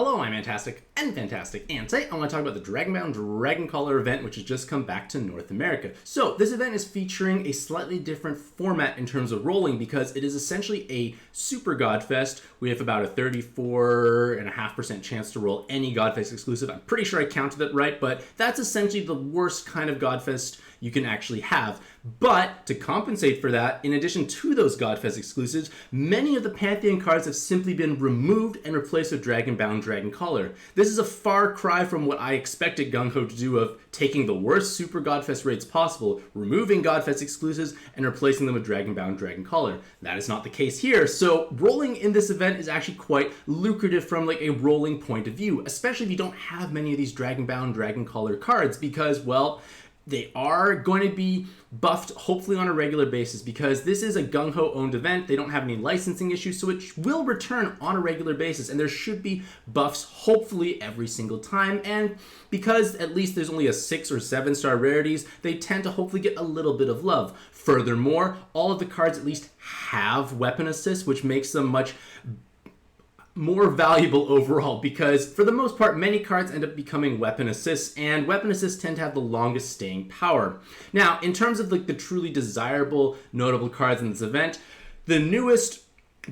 Hello, I'm Mantastic'c and Fantastic, and today I want to talk about the Dragonbound Dragon Caller event, which has just come back to North America. So, this event is featuring a slightly different format in terms of rolling because it is essentially a Super Godfest. We have about a 34.5% chance to roll any Godfest exclusive. I'm pretty sure I counted that right, but that's essentially the worst kind of Godfest you can actually have. But to compensate for that, in addition to those Godfest exclusives, many of the Pantheon cards have simply been removed and replaced with Dragonbound Dragon Caller. This is a far cry from what I expected Gung-Ho to do of taking the worst Super Godfest raids possible, removing Godfest exclusives, and replacing them with Dragonbound Dragon Caller. That is not the case here, so rolling in this event is actually quite lucrative from like a rolling point of view, especially if you don't have many of these Dragonbound Dragon Caller cards because, well, they are going to be buffed hopefully on a regular basis because this is a Gung-Ho owned event. They don't have any licensing issues, so it will return on a regular basis, and there should be buffs hopefully every single time. And because at least there's only a 6 or 7 star rarities, they tend to hopefully get a little bit of love. Furthermore, all of the cards at least have weapon assist, which makes them much more valuable overall because for the most part many cards end up becoming weapon assists, and weapon assists tend to have the longest staying power. Now, in terms of like the truly desirable notable cards in this event, the newest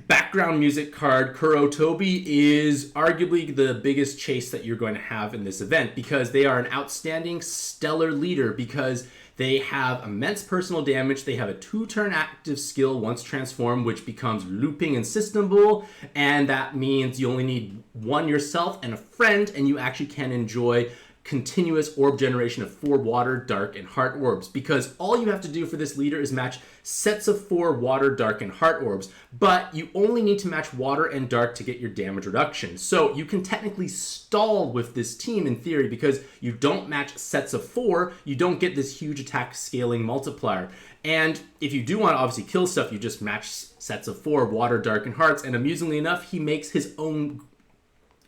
background music card, Kurotobi, is arguably the biggest chase that you're going to have in this event because they are an outstanding stellar leader because they have immense personal damage. They have a 2-turn active skill once transformed, which becomes looping and systemable, and that means you only need one yourself and a friend, and you actually can enjoy continuous orb generation of 4 water, dark, and heart orbs, because all you have to do for this leader is match sets of 4 water, dark, and heart orbs, but you only need to match water and dark to get your damage reduction. So you can technically stall with this team in theory because you don't match sets of 4, you don't get this huge attack scaling multiplier. And if you do want to obviously kill stuff, you just match sets of 4, water, dark, and hearts, and amusingly enough, he makes his own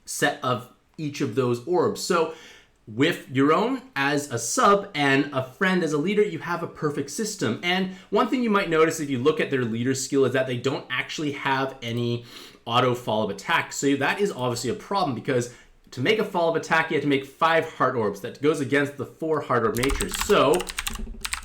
set of each of those orbs. So with your own as a sub and a friend as a leader, you have a perfect system. And one thing you might notice if you look at their leader skill is that they don't actually have any auto follow-up attack. So that is obviously a problem because to make a follow-up attack, you have to make 5 heart orbs. That goes against the 4 heart orb nature. So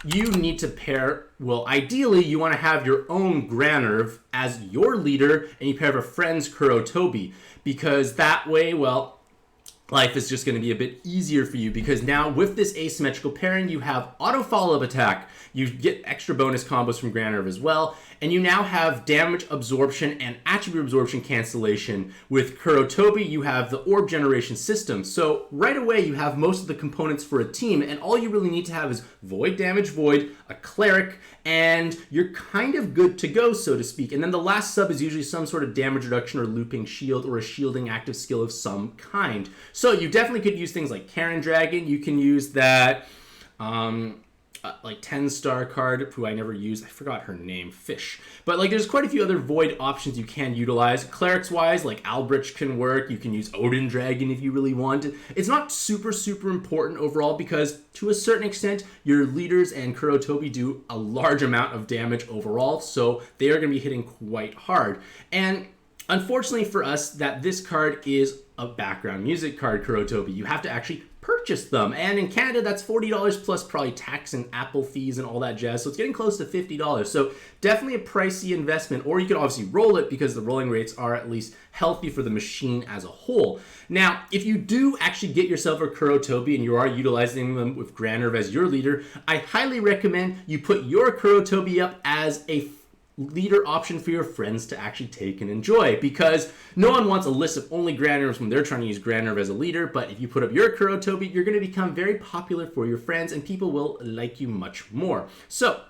you need to pair, well, ideally you want to have your own Granerv as your leader and you pair a friend's Kurotobi because that way, well, life is just going to be a bit easier for you because now with this asymmetrical pairing, you have auto follow-up attack. You get extra bonus combos from Granerv as well, and you now have damage absorption and attribute absorption cancellation. With Kurotobi, you have the orb generation system. So right away, you have most of the components for a team, and all you really need to have is void damage void, a cleric, and you're kind of good to go, so to speak. And then the last sub is usually some sort of damage reduction or looping shield or a shielding active skill of some kind. So you definitely could use things like Karen Dragon. You can use that like 10-star card, who I never used. I forgot her name, Fish. But like there's quite a few other void options you can utilize. Clerics-wise, like Albrich can work. You can use Odin Dragon if you really want. It's not super important overall because to a certain extent, your leaders and Kurotobi do a large amount of damage overall. So they are going to be hitting quite hard. And unfortunately for us, that this card is a background music card, Kurotobi. You have to actually purchase them, and in Canada that's $40 plus probably tax and Apple fees and all that jazz, so it's getting close to $50. So definitely a pricey investment, or you can obviously roll it because the rolling rates are at least healthy for the machine as a whole. Now, if you do actually get yourself a Kurotobi and you are utilizing them with Granerv as your leader, I highly recommend you put your Kurotobi up as a leader option for your friends to actually take and enjoy, because no one wants a list of only Granervs when they're trying to use Granerv as a leader. But if you put up your Kurotobi, you're going to become very popular for your friends and people will like you much more. So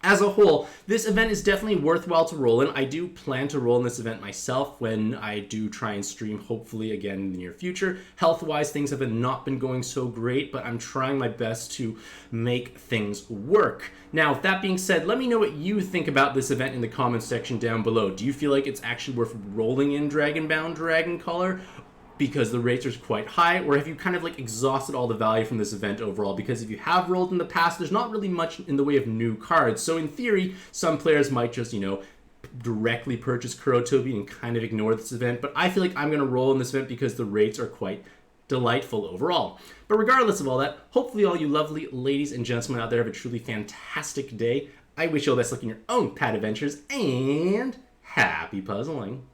as a whole, this event is definitely worthwhile to roll in. I do plan to roll in this event myself when I do try and stream, hopefully again in the near future. Health-wise, things have not been going so great, but I'm trying my best to make things work. Now, with that being said, let me know what you think about this event in the comments section down below. Do you feel like it's actually worth rolling in Dragonbound Dragon Caller because the rates are quite high, or have you kind of like exhausted all the value from this event overall? Because if you have rolled in the past, there's not really much in the way of new cards. So in theory, some players might just, directly purchase Kurotobi and kind of ignore this event, but I feel like I'm going to roll in this event because the rates are quite delightful overall. But regardless of all that, hopefully all you lovely ladies and gentlemen out there have a truly fantastic day. I wish you all the best luck in your own pad adventures, and happy puzzling.